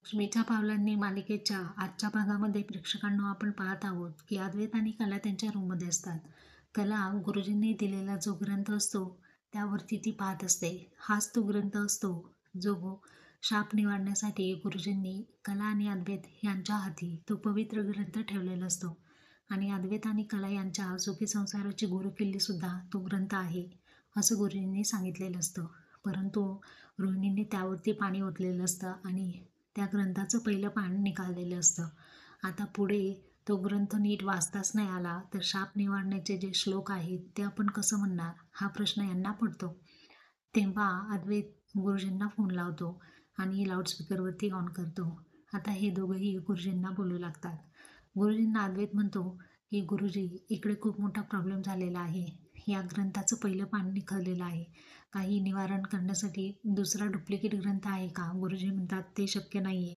रश्मीच्या पावलांनी मालिकेच्या आजच्या भागामध्ये प्रेक्षकांना आपण पाहत आहोत की अद्वैत आणि कला त्यांच्या रूममध्ये असतात. कला गुरुजींनी दिलेला जो ग्रंथ असतो त्यावरती ती पाहत असते. हाच तो ग्रंथ असतो जो शाप निवारण्यासाठी गुरुजींनी कला आणि अद्वैत यांच्या हाती तो पवित्र ग्रंथ ठेवलेला असतो. आणि अद्वैत आणि कला यांच्या सुखी संसाराची गुरुकिल्ली सुद्धा तो ग्रंथ आहे असं गुरुजींनी सांगितलेलं असतं. परंतु रोहिणीने त्यावरती पाणी ओतलेलं असतं आणि त्या ग्रंथाचं पहिलं पान निघालेलं असतं. आता पुढे तो ग्रंथ नीट वाचताच नाही आला तर शाप निवारण्याचे जे श्लोक आहेत ते आपण कसं म्हणणार हा प्रश्न यांना पडतो. तेव्हा अद्वैत गुरुजींना फोन लावतो आणि लाऊडस्पीकरवरती ऑन करतो. आता हे दोघंही गुरुजींना बोलू लागतात. गुरुजींना अद्वैत म्हणतो की गुरुजी, इकडे खूप मोठा प्रॉब्लेम झालेला आहे. या ग्रंथाचं पहिलं पान निखळलेलं आहे. काही निवारण करण्यासाठी दुसरा डुप्लिकेट ग्रंथ आहे का? गुरुजी म्हणतात ते शक्य नाही आहे.